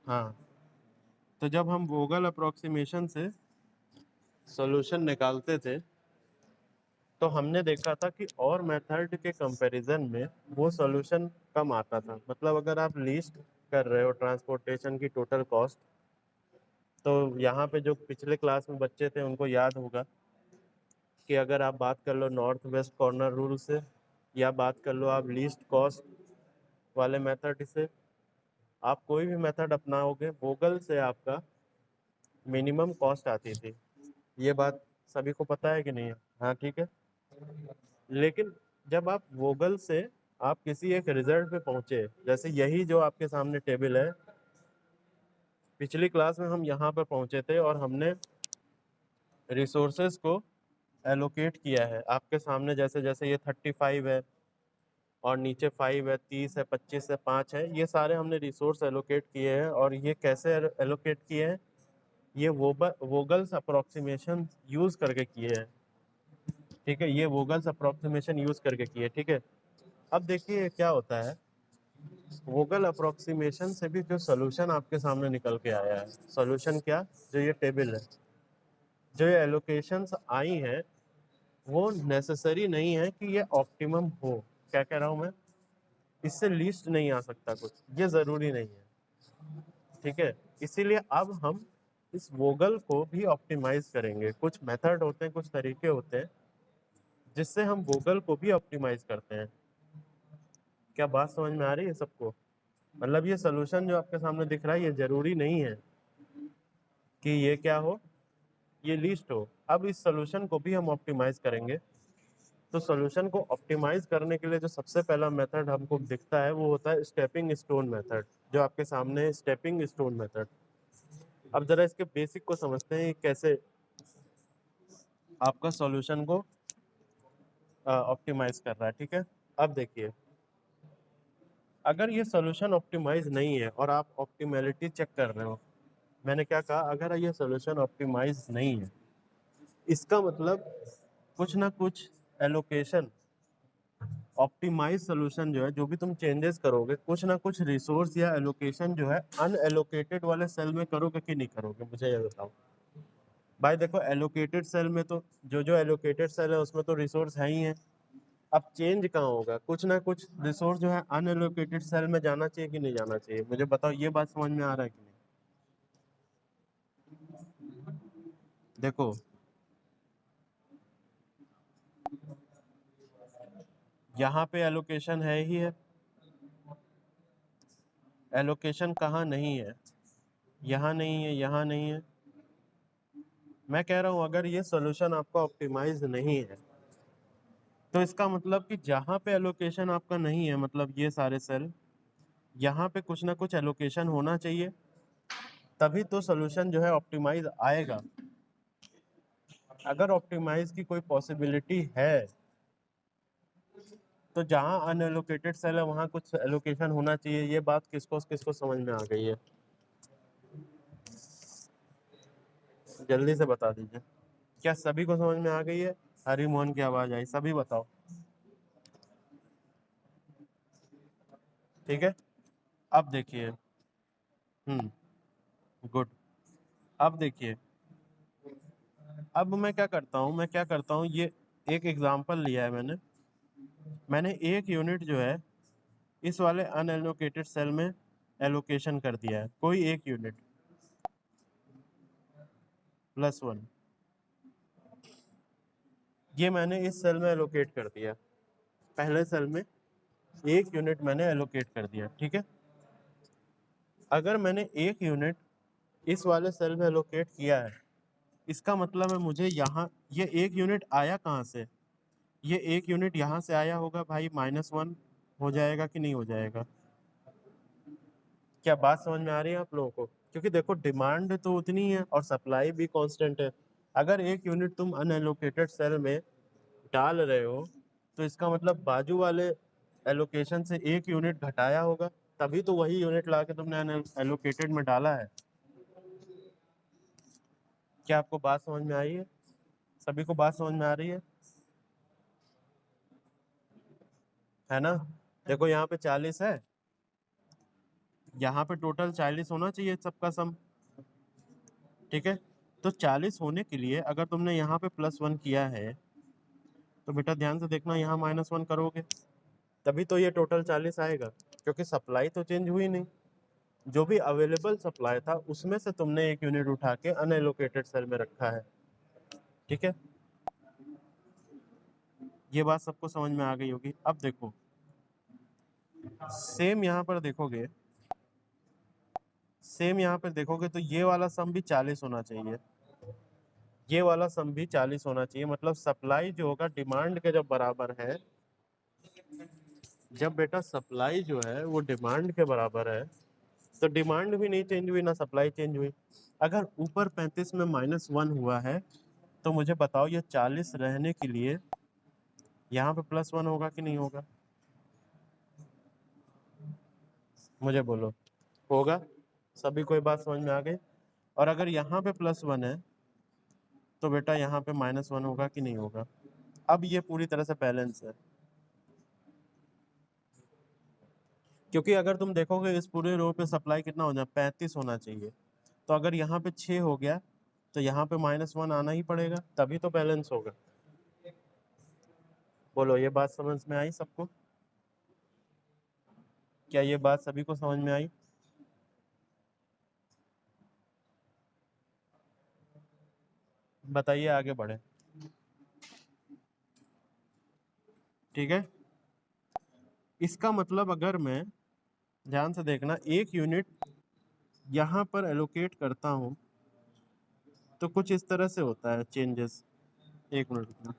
हाँ, तो जब हम वोगल अप्रोक्सीमेशन से सॉल्यूशन निकालते थे तो हमने देखा था कि और मेथड के कंपैरिजन में वो सॉल्यूशन कम आता था। मतलब अगर आप लिस्ट कर रहे हो ट्रांसपोर्टेशन की टोटल कॉस्ट, तो यहाँ पे जो पिछले क्लास में बच्चे थे उनको याद होगा कि अगर आप बात कर लो नॉर्थ वेस्ट कॉर्नर रूल से, या बात कर लो आप लीस्ट कॉस्ट वाले मेथड से, आप कोई भी मेथड अपनाओगे वोगल से आपका मिनिमम कॉस्ट आती थी। ये बात सभी को पता है कि नहीं है? हाँ, ठीक है। लेकिन जब आप वोगल से आप किसी एक रिजल्ट पे पहुंचे, जैसे यही जो आपके सामने टेबल है, पिछली क्लास में हम यहाँ पर पहुंचे थे और हमने रिसोर्सेज को एलोकेट किया है आपके सामने। जैसे जैसे ये 35 है और नीचे 5 है, 30 है, 25 है, 5 है, ये सारे हमने रिसोर्स एलोकेट किए हैं। और ये कैसे एलोकेट किए हैं? ये वोगल्स अप्रोक्सीमेशन यूज करके किए हैं। ठीक है, ये वोगल्स अप्रोक्सीमेशन यूज करके किए। ठीक है, अब देखिए क्या होता है। वोगल अप्रोक्सीमेशन से भी जो सोल्यूशन आपके सामने निकल के आया है, सोल्यूशन क्या? जो ये टेबल है, जो ये एलोकेशंस आई हैं, वो नेसेसरी नहीं है कि ये ऑप्टिमम हो। क्या कह रहा हूं मैं? इससे लीस्ट नहीं आ सकता कुछ, ये जरूरी नहीं है। ठीक है, इसीलिए अब हम इस वोगल को भी ऑप्टिमाइज करेंगे। कुछ मेथड होते हैं, कुछ तरीके होते हैं जिससे हम वोगल को भी ऑप्टिमाइज करते हैं। क्या बात समझ में आ रही है सबको? मतलब ये सोल्यूशन जो आपके सामने दिख रहा है, ये जरूरी नहीं है कि ये क्या हो, ये लिस्ट हो। अब इस सोल्यूशन को भी हम ऑप्टिमाइज करेंगे। तो सोल्यूशन को ऑप्टिमाइज करने के लिए जो सबसे पहला मेथड हमको दिखता है वो होता है स्टेपिंग स्टोन मेथड, जो आपके सामने है, स्टेपिंग स्टोन मेथड। अब जरा इसके बेसिक को समझते हैं कैसे आपका सॉल्यूशन को ऑप्टिमाइज कर रहा है। ठीक है, अब देखिए, अगर ये सॉल्यूशन ऑप्टिमाइज नहीं है और आप ऑप्टिमेलिटी चेक कर रहे हो, मैंने क्या कहा, अगर ये सॉल्यूशन ऑप्टिमाइज नहीं है, इसका मतलब कुछ ना कुछ एलोकेशन, ऑप्टिमाइज सोल्यूशन जो है, जो भी तुम चेंजेस करोगे, कुछ ना कुछ रिसोर्स या एलोकेशन जो है अनएलोकेटेड वाले सेल में करोगे कि नहीं करोगे, मुझे ये बताओ। भाई देखो, एलोकेटेड सेल में तो जो जो एलोकेटेड सेल है उसमें तो रिसोर्स है ही है। अब चेंज कहाँ होगा? कुछ ना कुछ रिसोर्स जो है अनएलोकेटेड सेल में जाना चाहिए कि नहीं जाना चाहिए? मुझे बताओ, ये बात समझ में आ रहा है कि नहीं? देखो, यहाँ पे एलोकेशन है ही है। एलोकेशन कहाँ नहीं है? यहाँ नहीं है, यहाँ नहीं है। मैं कह रहा हूँ अगर ये सोल्यूशन आपका ऑप्टिमाइज नहीं है, तो इसका मतलब कि जहाँ पे एलोकेशन आपका नहीं है, मतलब ये सारे सेल, यहाँ पे कुछ ना कुछ एलोकेशन होना चाहिए, तभी तो सोल्यूशन जो है ऑप्टिमाइज आएगा। अगर ऑप्टिमाइज की कोई पॉसिबिलिटी है, तो जहाँ अनएलोकेटेड सेल है वहाँ कुछ एलोकेशन होना चाहिए। ये बात किसको किसको समझ में आ गई है? जल्दी से बता दीजिए। क्या सभी को समझ में आ गई है? हरी मोहन की आवाज आई, सभी बताओ। ठीक है, अब देखिए। गुड। अब देखिए, अब मैं क्या करता हूँ, ये एक एग्जांपल लिया है मैंने एक यूनिट जो है इस वाले अनएलोकेटेड सेल में एलोकेशन कर दिया है, कोई एक यूनिट +1, ये मैंने इस सेल में एलोकेट कर दिया। पहले सेल में एक यूनिट मैंने एलोकेट कर दिया। ठीक है, अगर मैंने एक यूनिट इस वाले सेल में एलोकेट किया है, इसका मतलब है मुझे यहाँ ये एक यूनिट आया कहाँ से? ये एक यूनिट यहाँ से आया होगा भाई, -1 हो जाएगा कि नहीं हो जाएगा? क्या बात समझ में आ रही है आप लोगों को? क्योंकि देखो, डिमांड तो उतनी है और सप्लाई भी कांस्टेंट है। अगर एक यूनिट तुम अनएलोकेटेड सेल में डाल रहे हो, तो इसका मतलब बाजू वाले एलोकेशन से एक यूनिट घटाया होगा, तभी तो वही यूनिट ला के तुमने अनएलोकेटेड में डाला है। क्या आपको बात समझ में आई है? सभी को बात समझ में आ रही है ना? देखो, यहाँ पे 40 है, यहाँ पे टोटल 40 होना चाहिए सबका सम, ठीक है। तो 40 होने के लिए अगर तुमने यहाँ पे +1 किया है तो बेटा ध्यान से देखना, यहाँ -1 करोगे तभी तो ये टोटल 40 आएगा, क्योंकि सप्लाई तो चेंज हुई नहीं। जो भी अवेलेबल सप्लाई था उसमें से तुमने एक यूनिट उठा के अनएलोकेटेड सेल में रखा है, ठीक है। ये बात सबको समझ में आ गई होगी। अब देखो सेम यहाँ पर देखोगे, सेम यहाँ पर देखोगे तो ये वाला सम भी 40 होना चाहिए, ये वाला सम भी 40 होना चाहिए। मतलब सप्लाई जो होगा डिमांड के जब बराबर है, जब बेटा सप्लाई जो है वो डिमांड के बराबर है तो डिमांड भी नहीं चेंज हुई ना सप्लाई चेंज हुई। अगर ऊपर 35 में -1 हुआ है तो मुझे बताओ ये 40 रहने के लिए यहाँ पे +1 होगा कि नहीं होगा, मुझे बोलो। होगा। सभी कोई बात समझ में आ गई। और अगर यहाँ पे +1 है तो बेटा यहाँ पे -1 होगा कि नहीं होगा। अब ये पूरी तरह से बैलेंस है, क्योंकि अगर तुम देखोगे इस पूरे रो पे सप्लाई कितना हो जाए 35 होना चाहिए, तो अगर यहाँ पे 6 हो गया तो यहाँ पे -1 आना ही पड़ेगा, तभी तो बैलेंस होगा। बोलो ये बात समझ में आई सबको? क्या ये बात सभी को समझ में आई? बताइए आगे बढ़े, ठीक है। इसका मतलब अगर मैं, ध्यान से देखना, एक यूनिट यहाँ पर एलोकेट करता हूँ तो कुछ इस तरह से होता है चेंजेस। एक मिनट रुकना।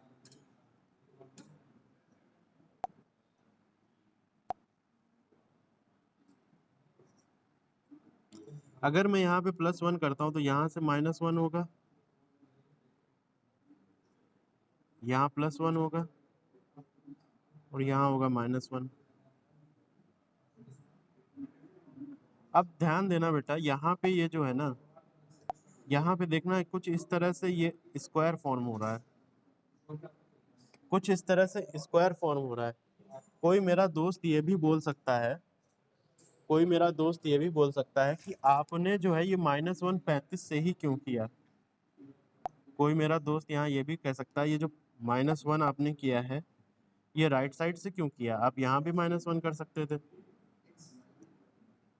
अगर मैं यहाँ पे +1 करता हूँ तो यहाँ से -1 होगा, यहाँ +1 होगा और यहाँ होगा -1। अब ध्यान देना बेटा, यहाँ पे ये जो है ना, यहाँ पे देखना कुछ इस तरह से ये स्क्वायर फॉर्म हो रहा है, कुछ इस तरह से स्क्वायर फॉर्म हो रहा है। कोई मेरा दोस्त ये भी बोल सकता है, कोई मेरा दोस्त ये भी बोल सकता है कि आपने जो है ये -1 35 से ही क्यों किया। कोई मेरा दोस्त यहाँ ये भी कह सकता है ये जो -1 आपने किया है ये राइट साइड से क्यों किया, आप यहाँ भी -1 कर सकते थे।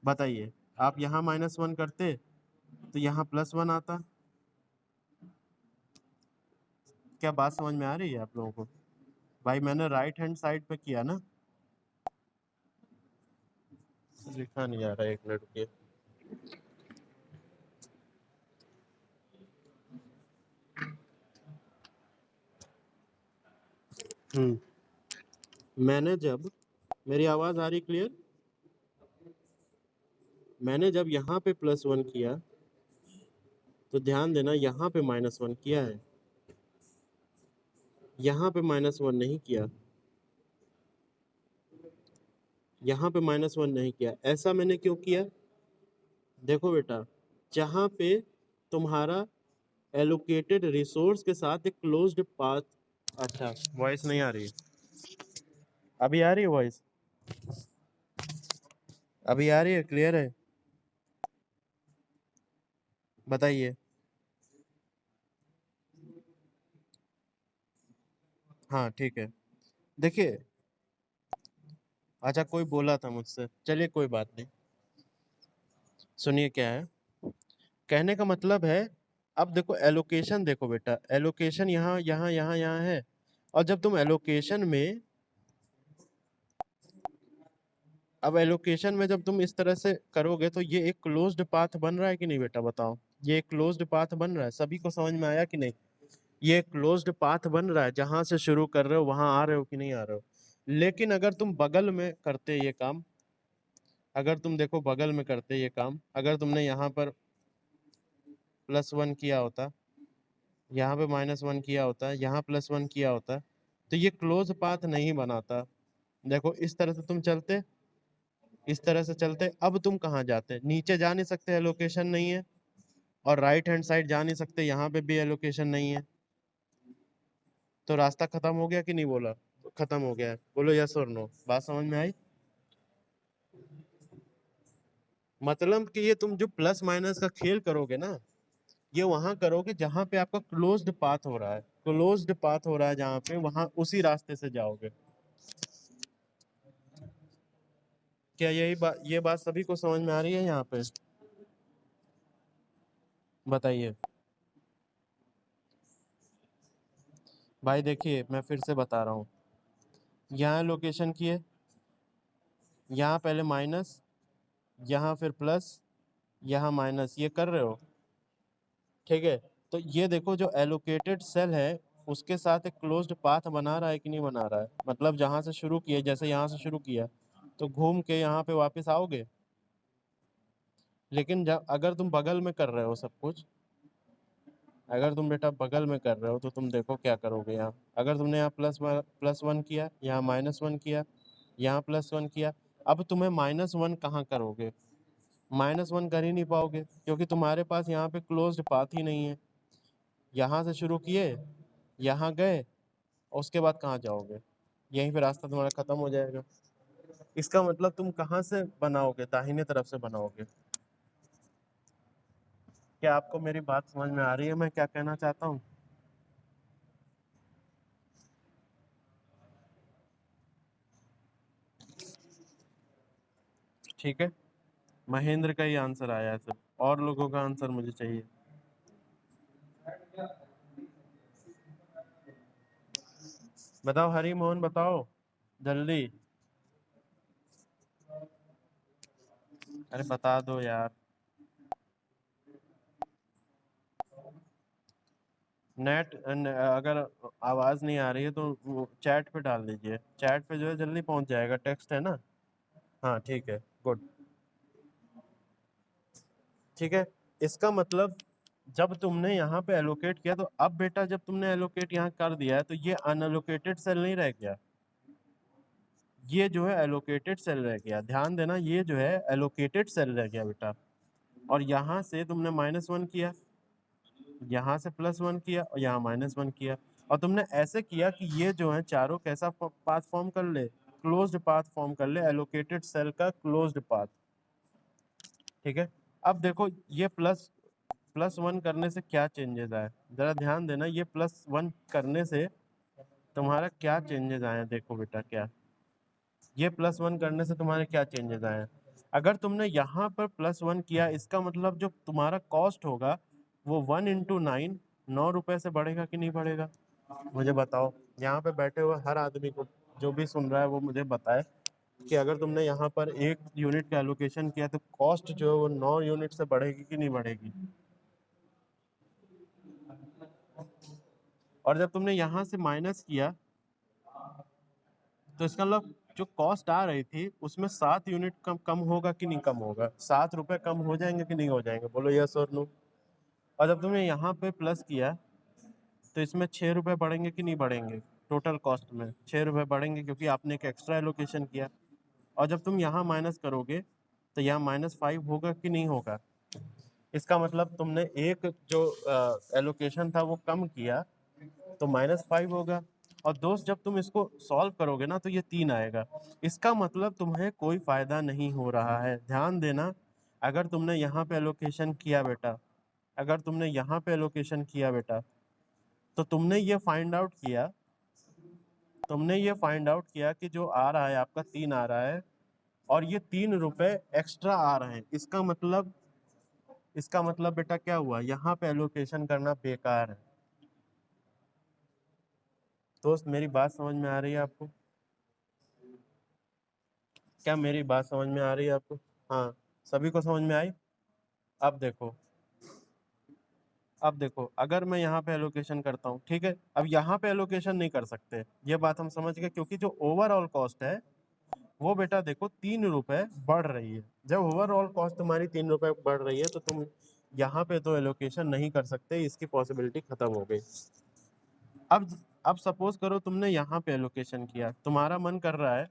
बताइए, आप यहाँ -1 करते तो यहाँ +1 आता। क्या बात समझ में आ रही है आप लोगों को? भाई मैंने राइट हैंड साइड पे किया ना। लिखा नहीं आ रहा है, एक मिनट रुकिए। मैंने जब, मेरी आवाज आ रही क्लियर? मैंने जब यहाँ पे +1 किया तो ध्यान देना यहाँ पे -1 किया है, यहाँ पे -1 नहीं किया, यहाँ पे -1 नहीं किया। ऐसा मैंने क्यों किया? देखो बेटा, जहाँ पे तुम्हारा एलोकेटेड रिसोर्स के साथ एक क्लोज्ड पाथ। अच्छा, वॉइस नहीं आ रही? अभी आ रही है वॉइस? अभी आ रही है? क्लियर है? बताइए। हाँ ठीक है। देखिए, अच्छा कोई बोला था मुझसे, चलिए कोई बात नहीं। सुनिए क्या है कहने का मतलब है। अब देखो एलोकेशन, देखो बेटा एलोकेशन यहाँ यहाँ यहाँ यहाँ है, और जब तुम एलोकेशन में, अब एलोकेशन में जब तुम इस तरह से करोगे तो ये एक क्लोज्ड पाथ बन रहा है कि नहीं बेटा, बताओ। ये एक क्लोज्ड पाथ बन रहा है, सभी को समझ में आया कि नहीं? ये क्लोज्ड पाथ बन रहा है, जहां से शुरू कर रहे हो वहां आ रहे हो कि नहीं आ रहे हो। लेकिन अगर तुम बगल में करते ये काम, अगर तुम देखो बगल में करते ये काम, अगर तुमने यहाँ पर +1 किया होता, यहाँ पे -1 किया होता, यहाँ +1 किया होता, तो ये क्लोज पाथ नहीं बनाता। देखो इस तरह से तुम चलते, इस तरह से चलते, अब तुम कहाँ जाते? नीचे जा नहीं सकते, एलोकेशन नहीं है। और राइट हैंड साइड जा नहीं सकते, यहाँ पे भी एलोकेशन नहीं है। तो रास्ता खत्म हो गया कि नहीं? बोला खत्म हो गया है। बोलो यस और नो। बात समझ में आई? मतलब कि ये तुम जो प्लस माइनस का खेल करोगे ना, ये वहां करोगे जहां पे आपका क्लोज्ड पाथ हो रहा है, क्लोज्ड पाथ हो रहा है जहां पे, वहां उसी रास्ते से जाओगे। क्या ये बात सभी को समझ में आ रही है यहाँ पे? बताइए भाई। देखिए मैं फिर से बता रहा हूँ, यहाँ लोकेशन की है, यहाँ पहले माइनस, यहाँ फिर प्लस, यहाँ माइनस, ये कर रहे हो, ठीक है। तो ये देखो जो एलोकेटेड सेल है उसके साथ एक क्लोज्ड पाथ बना रहा है कि नहीं बना रहा है, मतलब जहां से शुरू किए, जैसे यहाँ से शुरू किया तो घूम के यहाँ पे वापस आओगे। लेकिन जब अगर तुम बगल में कर रहे हो सब कुछ, अगर तुम बेटा बगल में कर रहे हो तो तुम देखो क्या करोगे। यहाँ अगर तुमने यहाँ प्लस वन किया, यहाँ माइनस वन किया, यहाँ प्लस वन किया, अब तुम्हें माइनस वन कहाँ करोगे? माइनस वन कर ही नहीं पाओगे क्योंकि तुम्हारे पास यहाँ पे क्लोज्ड पाथ ही नहीं है। यहाँ से शुरू किए, यहाँ गए, और उसके बाद कहाँ जाओगे? यहीं पे रास्ता तुम्हारा खत्म हो जाएगा। इसका मतलब तुम कहाँ से बनाओगे? दाहिने तरफ से बनाओगे। क्या आपको मेरी बात समझ में आ रही है, मैं क्या कहना चाहता हूँ? ठीक है, महेंद्र का ही आंसर आया है सिर्फ, और लोगों का आंसर मुझे चाहिए। बताओ हरी मोहन, बताओ जल्दी। अरे बता दो यार। अगर आवाज नहीं आ रही है तो वो चैट पे डाल दीजिए, चैट पे जो है जल्दी पहुंच जाएगा, टेक्स्ट है ना। हाँ ठीक है, गुड। ठीक है, इसका मतलब जब तुमने यहाँ पे एलोकेट किया, तो अब बेटा जब तुमने एलोकेट यहाँ कर दिया है तो ये अनएलोकेटेड सेल नहीं रह गया, ये जो है एलोकेटेड सेल रह गया। ध्यान देना, ये जो है एलोकेटेड सेल रह गया बेटा। और यहाँ से तुमने माइनस वन किया, यहाँ से प्लस वन किया, और यहाँ माइनस वन किया, और तुमने ऐसे किया कि ये जो है चारों कैसा पाथ फॉर्म कर ले? क्लोज्ड पाथ फॉर्म कर ले, एलोकेटेड सेल का क्लोज्ड पाथ। ठीक है, अब देखो ये प्लस प्लस वन करने से क्या चेंजेस आए, जरा ध्यान देना। ये प्लस वन करने से तुम्हारा क्या चेंजेस आए हैं, देखो बेटा। क्या ये प्लस वन करने से तुम्हारे क्या चेंजेस आए हैं? अगर तुमने यहाँ पर प्लस वन किया, इसका मतलब जो तुम्हारा कॉस्ट होगा वो 1 × 9, 9 रुपए से बढ़ेगा कि नहीं बढ़ेगा? मुझे बताओ, यहाँ पे बैठे हुए हर आदमी को, जो भी सुन रहा है वो मुझे बताए कि अगर तुमने यहाँ पर 1 यूनिट का एलोकेशन किया तो कॉस्ट जो है वो 9 यूनिट से बढ़ेगी कि नहीं बढ़ेगी? और जब तुमने यहाँ से माइनस किया तो इसका मतलब जो कॉस्ट आ रही थी उसमें 7 यूनिट कम होगा कि नहीं कम होगा? 7 रुपए कम हो जाएंगे कि नहीं हो जाएंगे? बोलो यस और नो। और जब तुमने यहाँ पे प्लस किया तो इसमें 6 रुपए बढ़ेंगे कि नहीं बढ़ेंगे? टोटल कॉस्ट में 6 रुपए बढ़ेंगे क्योंकि आपने एक एक्स्ट्रा एलोकेशन किया। और जब तुम यहाँ माइनस करोगे तो यहाँ -5 होगा कि नहीं होगा? इसका मतलब तुमने एक जो एलोकेशन था वो कम किया तो -5 होगा। और दोस्त जब तुम इसको सॉल्व करोगे ना तो ये 3 आएगा। इसका मतलब तुम्हें कोई फायदा नहीं हो रहा है। ध्यान देना, अगर तुमने यहाँ पे एलोकेशन किया बेटा, अगर तुमने यहाँ पे एलोकेशन किया बेटा, तो तुमने ये फाइंड आउट किया कि जो आ रहा है आपका 3 आ रहा है, और ये 3 रुपए एक्स्ट्रा आ रहे हैं। इसका मतलब बेटा क्या हुआ? यहाँ पे एलोकेशन करना बेकार है। दोस्त मेरी बात समझ में आ रही है आपको? क्या मेरी बात समझ में आ रही है आपको? हाँ, सभी को समझ में आई? अब देखो, अब देखो, अगर मैं यहाँ पे एलोकेशन करता हूँ, ठीक है, अब यहाँ पे एलोकेशन नहीं कर सकते, ये बात हम समझ गए, क्योंकि जो ओवरऑल कॉस्ट है वो बेटा देखो 3 रुपए बढ़ रही है। जब ओवरऑल कॉस्ट तुम्हारी 3 रुपए बढ़ रही है तो तुम यहाँ पे तो एलोकेशन नहीं कर सकते, इसकी पॉसिबिलिटी खत्म हो गई। अब अब सपोज करो तुमने यहाँ पे एलोकेशन किया, तुम्हारा मन कर रहा है,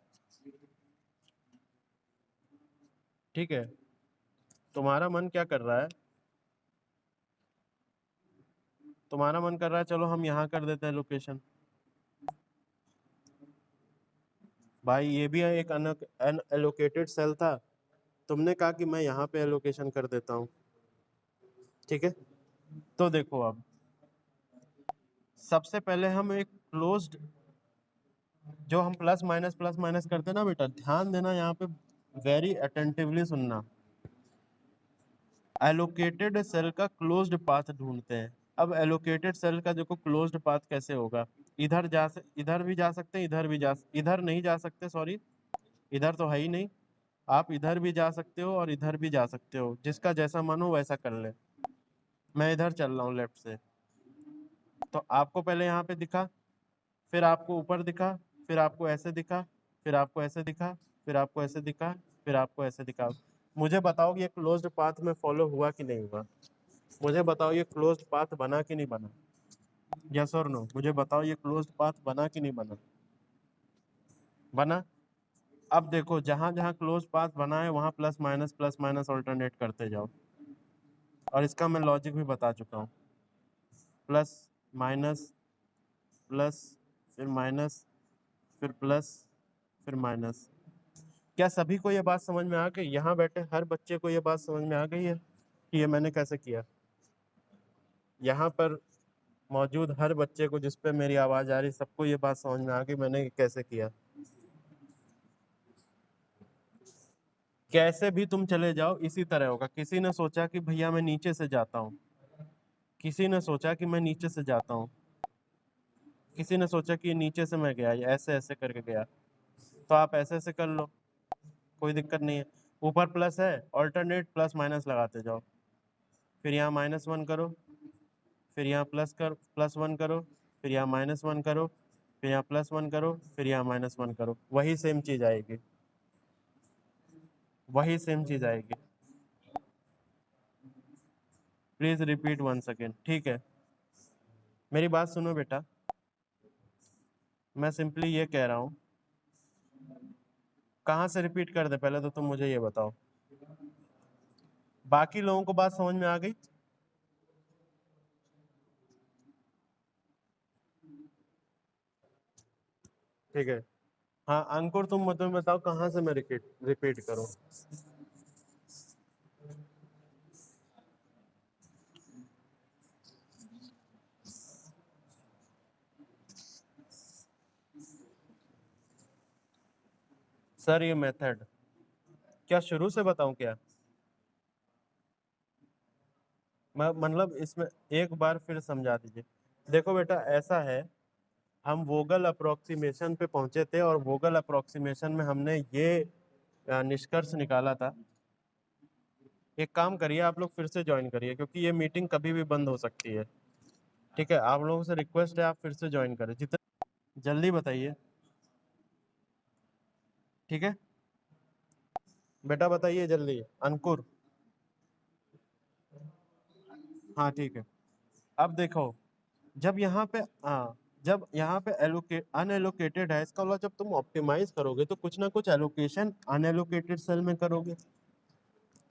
ठीक है, तुम्हारा मन क्या कर रहा है? तुम्हारा मन कर रहा है चलो हम यहाँ कर देते हैं लोकेशन। भाई ये भी एक अनएलोकेटेड सेल था, तुमने कहा कि मैं यहाँ पे एलोकेशन कर देता हूँ, ठीक है। तो देखो अब सबसे पहले हम एक क्लोज्ड, जो हम प्लस माइनस करते हैं ना बेटा, ध्यान देना यहाँ पे, वेरी अटेंटिवली सुनना। एलोकेटेड सेल का क्लोज्ड पाथ ढूंढते हैं। अब एलोकेटेड सेल का देखो क्लोज्ड पाथ कैसे होगा, इधर भी जा सकते हैं, इधर नहीं जा सकते, सॉरी, इधर तो है ही नहीं। आप इधर भी जा सकते हो और इधर भी जा सकते हो, जिसका जैसा मन हो वैसा कर ले। मैं इधर चल रहा हूँ लेफ्ट से, तो आपको पहले यहाँ पे दिखा, फिर आपको ऊपर दिखा, फिर आपको ऐसे दिखा, फिर आपको ऐसे दिखा, फिर आपको ऐसे दिखा, फिर आपको ऐसे दिखा। मुझे बताओ कि ये क्लोज्ड पाथ में फॉलो हुआ कि नहीं हुआ? मुझे बताओ ये क्लोज्ड पाथ बना कि नहीं बना? यस और नो, मुझे बताओ ये क्लोज्ड पाथ बना कि नहीं बना? बना। अब देखो जहां जहां क्लोज पाथ बना है वहां प्लस माइनस ऑल्टरनेट करते जाओ, और इसका मैं लॉजिक भी बता चुका हूँ। प्लस माइनस प्लस फिर माइनस फिर प्लस फिर माइनस। क्या सभी को ये बात समझ में आ गई? यहाँ बैठे हर बच्चे को ये बात समझ में आ गई है कि ये मैंने कैसे किया? यहाँ पर मौजूद हर बच्चे को जिस पे मेरी आवाज आ रही, सबको ये बात समझ में आ गई मैंने कैसे किया? कैसे भी तुम चले जाओ इसी तरह होगा। किसी ने सोचा कि भैया मैं नीचे से जाता हूँ, किसी ने सोचा कि मैं नीचे से जाता हूँ, किसी ने सोचा कि नीचे से मैं गया, ऐसे ऐसे करके गया, तो आप ऐसे ऐसे कर लो, कोई दिक्कत नहीं है। ऊपर प्लस है, ऑल्टरनेट प्लस माइनस लगाते जाओ, फिर यहाँ -1 करो, फिर यहाँ +1 करो, फिर यहाँ -1 करो, फिर यहाँ +1 करो, फिर यहाँ -1 करो, वही सेम चीज आएगी, वही सेम चीज आएगी। प्लीज रिपीट 1 सेकेंड, ठीक है? मेरी बात सुनो बेटा, मैं सिंपली ये कह रहा हूँ, कहाँ से रिपीट कर दे पहले तो तुम मुझे ये बताओ। बाकी लोगों को बात समझ में आ गई? ठीक है। हाँ अंकुर, तुम मुझे बताओ कहाँ से मैं रिपीट रिपीट करूँ? सर ये मेथड क्या शुरू से बताऊं क्या? मैं मतलब इसमें एक बार फिर समझा दीजिए। देखो बेटा ऐसा है, हम वोगल अप्रोक्सीमेशन पे पहुंचे थे, और वोगल अप्रोक्सीमेशन में हमने ये निष्कर्ष निकाला था। एक काम करिए, आप लोग फिर से ज्वाइन करिए, क्योंकि ये मीटिंग कभी भी बंद हो सकती है। ठीक है, आप लोगों से रिक्वेस्ट है, आप फिर से ज्वाइन करें, जितना जल्दी बताइए। ठीक है बेटा, बताइए जल्दी। अंकुर, हाँ ठीक है। अब देखो, जब यहाँ पे जब यहाँ पे अनएलोकेटेड है, इसका मतलब जब तुम ऑप्टिमाइज करोगे तो कुछ ना कुछ एलोकेशन अनएलोकेटेड सेल में करोगे,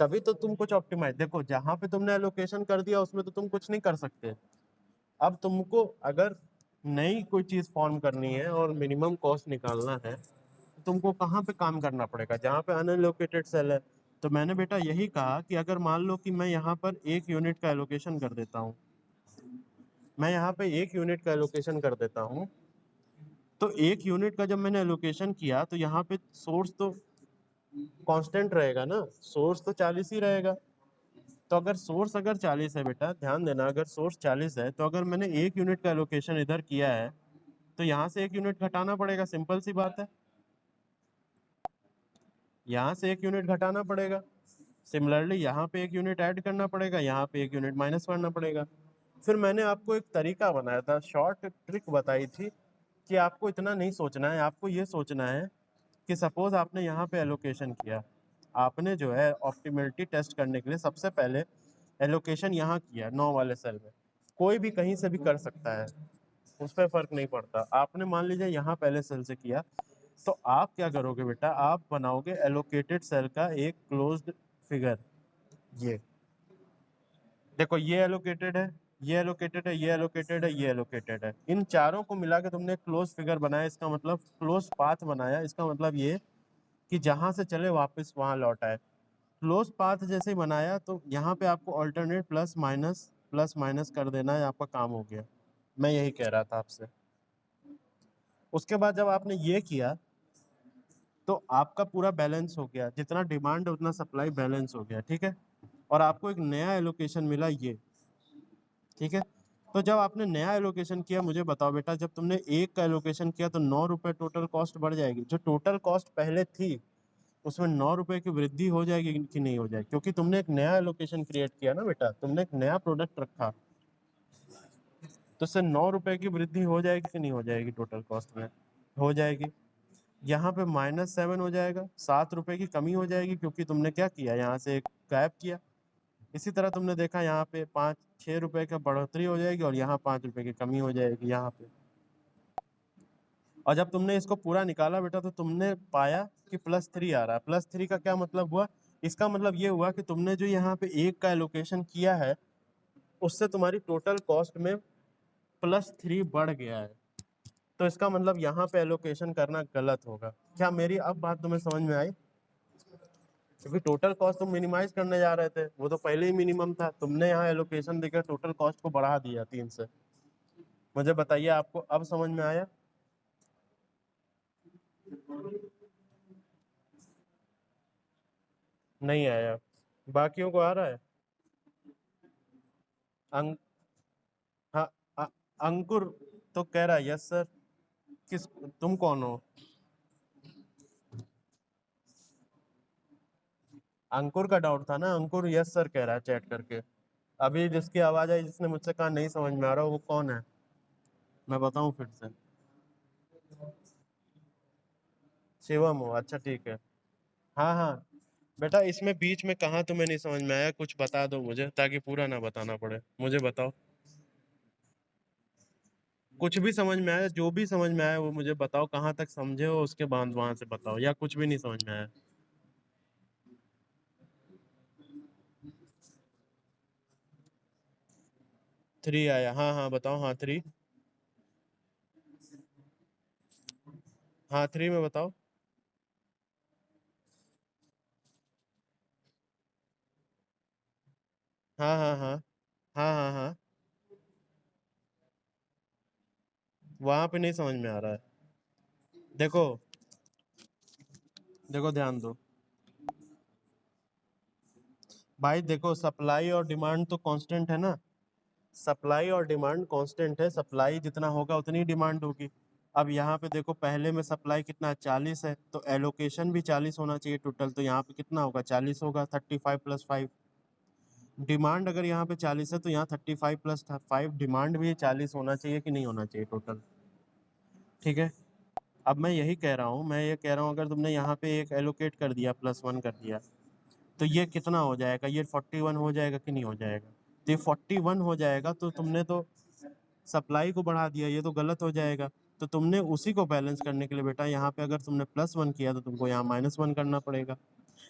तभी तो तुम कुछ ऑप्टिमाइज। देखो जहाँ पे तुमने एलोकेशन कर दिया उसमें तो तुम कुछ नहीं कर सकते। अब तुमको अगर नई कोई चीज फॉर्म करनी है और मिनिमम कॉस्ट निकालना है, तो तुमको कहाँ पे काम करना पड़ेगा? जहाँ पे अनएलोकेटेड सेल है। तो मैंने बेटा यही कहा कि अगर मान लो कि मैं यहाँ पर 1 यूनिट का एलोकेशन कर देता हूँ, मैं यहाँ पे 1 यूनिट का एलोकेशन कर देता हूँ, तो 1 यूनिट का जब मैंने एलोकेशन किया तो यहाँ पे सोर्स तो कांस्टेंट रहेगा ना, सोर्स तो 40 ही रहेगा। तो अगर सोर्स अगर 40 है बेटा, ध्यान देना, अगर सोर्स 40 है तो अगर मैंने 1 यूनिट का एलोकेशन इधर किया है, तो यहाँ से 1 यूनिट घटाना पड़ेगा, सिंपल सी बात है। यहाँ से 1 यूनिट घटाना पड़ेगा, सिमिलरली यहाँ पे 1 यूनिट ऐड करना पड़ेगा, यहाँ पे 1 यूनिट माइनस करना पड़ेगा। फिर मैंने आपको एक तरीका बनाया था, शॉर्ट ट्रिक बताई थी कि आपको इतना नहीं सोचना है, आपको ये सोचना है कि सपोज आपने यहाँ पे एलोकेशन किया, आपने जो है ऑप्टिमलिटी टेस्ट करने के लिए सबसे पहले एलोकेशन यहाँ किया 9 वाले सेल में। कोई भी कहीं से भी कर सकता है, उस पर फर्क नहीं पड़ता। आपने मान लीजिए यहाँ पहले सेल से किया, तो आप क्या करोगे बेटा, आप बनाओगे एलोकेटेड सेल का एक क्लोज्ड फिगर। ये देखो, ये एलोकेटेड है, ये एलोकेटेड है, ये एलोकेटेड है, ये एलोकेटेड है, इन चारों को मिला के तुमने क्लोज फिगर बनाया, इसका मतलब क्लोज पाथ बनाया। इसका मतलब ये कि जहां से चले वापस वहां लौट आए। क्लोज पाथ जैसे ही बनाया तो यहाँ पे आपको ऑल्टरनेट प्लस माइनस कर देना है, आपका काम हो गया। मैं यही कह रहा था आपसे। उसके बाद जब आपने ये किया तो आपका पूरा बैलेंस हो गया, जितना डिमांड है उतना सप्लाई बैलेंस हो गया, ठीक है। और आपको एक नया एलोकेशन मिला ये, ठीक है। तो जब आपने नया एलोकेशन किया, मुझे बताओ बेटा, जब तुमने एक का एलोकेशन किया तो 9 रुपए टोटल कॉस्ट बढ़ जाएगी। जो टोटल कॉस्ट पहले थी उसमें 9 रुपए की वृद्धि हो जाएगी कि नहीं हो जाएगी? क्योंकि तुमने एक नया एलोकेशन क्रिएट किया ना बेटा, तुमने एक नया प्रोडक्ट रखा, तो उससे 9 रुपए की वृद्धि हो जाएगी कि नहीं हो जाएगी? टोटल कॉस्ट में हो जाएगी। यहाँ पे -7 हो जाएगा, 7 रुपए की कमी हो जाएगी, क्योंकि तुमने क्या किया, यहाँ से एक गायब किया। इसी तरह तुमने देखा यहाँ पे 5-6 रुपए का बढ़ोतरी हो जाएगी और यहाँ 5 रुपए की कमी हो जाएगी यहाँ पे। और जब तुमने इसको पूरा निकाला बेटा तो तुमने पाया कि +3 आ रहा है। +3 का क्या मतलब हुआ? इसका मतलब ये हुआ कि तुमने जो यहाँ पे एक का एलोकेशन किया है उससे तुम्हारी टोटल कॉस्ट में +3 बढ़ गया है। तो इसका मतलब यहाँ पे एलोकेशन करना गलत होगा। क्या मेरी अब बात तुम्हें समझ में आई? क्योंकि टोटल कॉस्ट तुम मिनिमाइज करने जा रहे थे, वो तो पहले ही मिनिमम था, तुमने यहाँ एलोकेशन देकर टोटल कॉस्ट को बढ़ा दिया 3 से। मुझे बताइए, आपको अब समझ में आया? नहीं आया? बाकियों को आ रहा है? अंक हाँ, अंकुर तो कह रहा है यस सर। किस, तुम कौन हो? अंकुर का डाउट था ना, अंकुर यस सर कह रहा है चैट करके। अभी जिसकी आवाज आई, जिसने मुझसे कहा नहीं समझ में आ रहा, वो कौन है? मैं बताऊं फिर से? शिवम हो? अच्छा ठीक है। हाँ हाँ बेटा, इसमें बीच में कहाँ तुम्हें नहीं समझ में आया, कुछ बता दो मुझे, ताकि पूरा ना बताना पड़े। मुझे बताओ, कुछ भी समझ में आया, जो भी समझ में आया वो मुझे बताओ, कहाँ तक समझे हो उसके बाद वहां से बताओ, या कुछ भी नहीं समझ में आया। 3 आया? हाँ हाँ बताओ। हाँ 3। हाँ 3 में बताओ। हाँ हाँ हाँ हाँ हाँ हाँ। वहां पे नहीं समझ में आ रहा है। देखो, देखो ध्यान दो भाई, देखो सप्लाई और डिमांड तो कांस्टेंट है ना। सप्लाई और डिमांड कांस्टेंट है, सप्लाई जितना होगा उतनी डिमांड होगी। अब यहाँ पे देखो, पहले में सप्लाई कितना 40 है, तो एलोकेशन भी 40 होना चाहिए टोटल, तो यहाँ पे कितना होगा? 40 होगा, 35 + 5। डिमांड अगर यहाँ पे 40 है तो यहाँ 35 + 5 डिमांड भी 40 होना चाहिए कि नहीं होना चाहिए टोटल? ठीक है। अब मैं यही कह रहा हूँ, मैं ये कह रहा हूँ, अगर तुमने यहाँ पे एक एलोकेट कर दिया, +1 कर दिया, तो ये कितना हो जाएगा? ये 41 हो जाएगा कि नहीं हो जाएगा? तो ये 41 हो जाएगा, तो तुमने तो सप्लाई को बढ़ा दिया, ये तो गलत हो जाएगा। तो तुमने उसी को बैलेंस करने के लिए बेटा, यहाँ पे अगर तुमने +1 किया तो तुमको यहाँ -1 करना पड़ेगा।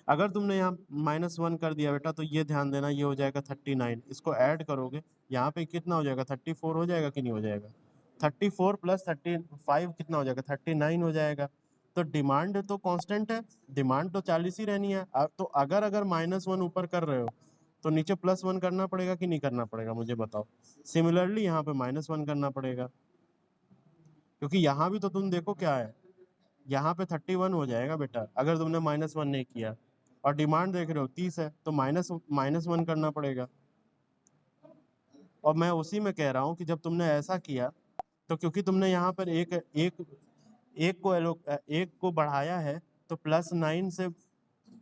अगर तुमने यहाँ -1 कर दिया बेटा, तो ये ध्यान देना, ये हो जाएगा 39। इसको ऐड करोगे, यहाँ पे कितना हो जाएगा? 34 हो जाएगा कि नहीं हो जाएगा? 34 + 35 कितना हो जाएगा? 39 हो जाएगा। तो डिमांड तो कांस्टेंट है, डिमांड तो 40 ही रहनी है। तो अगर अगर -1 ऊपर कर रहे हो तो नीचे +1 करना पड़ेगा कि नहीं करना पड़ेगा? मुझे बताओ। सिमिलरली यहाँ पे -1 करना पड़ेगा, क्योंकि यहाँ भी तो तुम देखो क्या है, यहाँ पे 31 हो जाएगा बेटा अगर तुमने -1 नहीं किया। और डिमांड देख रहे हो 30 है, तो -1 करना पड़ेगा। और मैं उसी में कह रहा हूँ कि जब तुमने ऐसा किया, तो क्योंकि तुमने यहाँ पर एक एक एक को बढ़ाया है, तो +9 से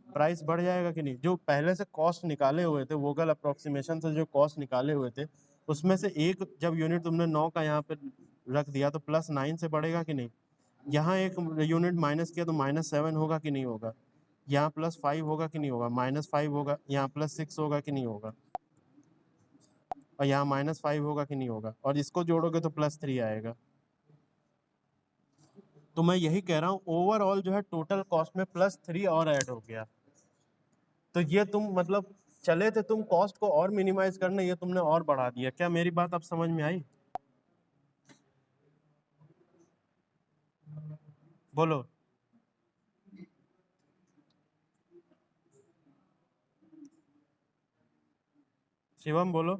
प्राइस बढ़ जाएगा कि नहीं? जो पहले से कॉस्ट निकाले हुए थे, वोगल अप्रोक्सीमेशन से जो कॉस्ट निकाले हुए थे, उसमें से एक जब यूनिट तुमने 9 का यहाँ पे रख दिया, तो +9 से बढ़ेगा कि नहीं? यहाँ एक यूनिट माइनस किया तो -7 होगा कि नहीं होगा? यहाँ +5 होगा कि नहीं होगा? -5 होगा। यहाँ +6 होगा कि नहीं होगा? और यहाँ -5 होगा कि नहीं होगा? और इसको जोड़ोगे तो +3 आएगा। तो मैं यही कह रहा हूँ, ओवरऑल जो है टोटल कॉस्ट में +3 और ऐड हो गया। तो ये तुम मतलब चले थे तुम कॉस्ट को और मिनिमाइज करने, ये तुमने और बढ़ा दिया। क्या मेरी बात अब समझ में आई? बोलो। शिवम बोलो।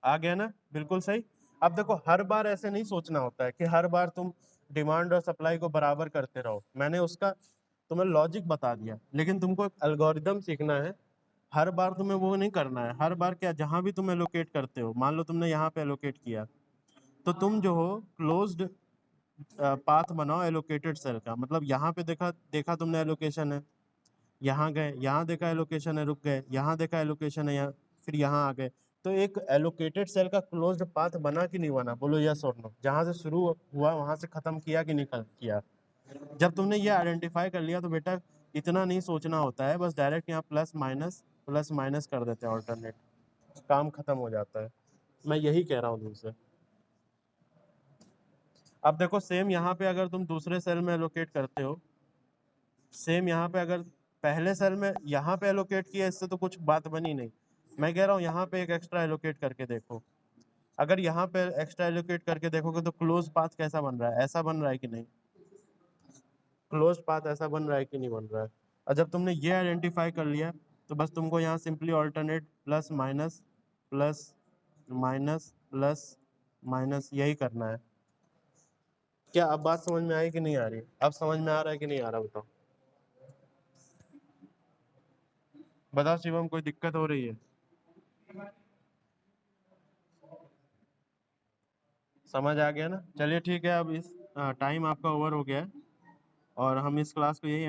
आ गया ना, बिल्कुल सही। अब देखो हर बार ऐसे नहीं सोचना होता है कि हर बार तुम डिमांड और सप्लाई को बराबर करते रहो। मैंने उसका तुम्हें लॉजिक बता दिया, लेकिन तुमको एक एल्गोरिदम सीखना है। हर बार तुम्हें वो नहीं करना है। हर बार क्या, जहां भी तुम एलोकेट करते हो, मान लो तुमने यहाँ पे एलोकेट किया, तो तुम जो हो क्लोज्ड पाथ बनाओ एलोकेटेड सेल का। मतलब यहाँ पे देखा देखा तुमने एलोकेशन है, यहाँ गए, यहाँ देखा एलोकेशन है, रुक गए, यहाँ देखा एलोकेशन है, यहाँ, फिर यहाँ आ गए। तो एक एलोकेटेड सेल का क्लोज्ड पाथ बना कि नहीं बना, बोलो यस और नो। जहां से शुरू हुआ वहां से खत्म किया कि नहीं किया। जब तुमने ये आइडेंटिफाई कर लिया तो बेटा इतना नहीं सोचना होता है, बस डायरेक्ट यहाँ प्लस माइनस कर देते हैं ऑल्टरनेट, काम खत्म हो जाता है। मैं यही कह रहा हूँ तुमसे। अब देखो सेम यहाँ पे अगर तुम दूसरे सेल में एलोकेट करते हो, सेम यहाँ पे अगर पहले सेल में यहाँ पे एलोकेट किया, इससे तो कुछ बात बनी नहीं। मैं कह रहा हूँ यहाँ पे एक एक्स्ट्रा एलोकेट करके देखो। अगर यहाँ पे एक्स्ट्रा एलोकेट करके देखोगे तो क्लोज पाथ कैसा बन रहा है, ऐसा बन रहा है कि नहीं? क्लोज पाथ ऐसा बन रहा है कि नहीं बन रहा है? और जब तुमने ये आइडेंटिफाई कर लिया तो बस तुमको यहाँ simply alternate plus minus minus यही करना है। क्या अब बात समझ में आई कि नहीं आ रही? अब समझ में आ रहा है कि नहीं आ रहा, बताओ। बताओ शिवम, कोई दिक्कत हो रही है? समझ आ गया ना? चलिए ठीक है, अब इस टाइम आपका ओवर हो गया है और हम इस क्लास को यही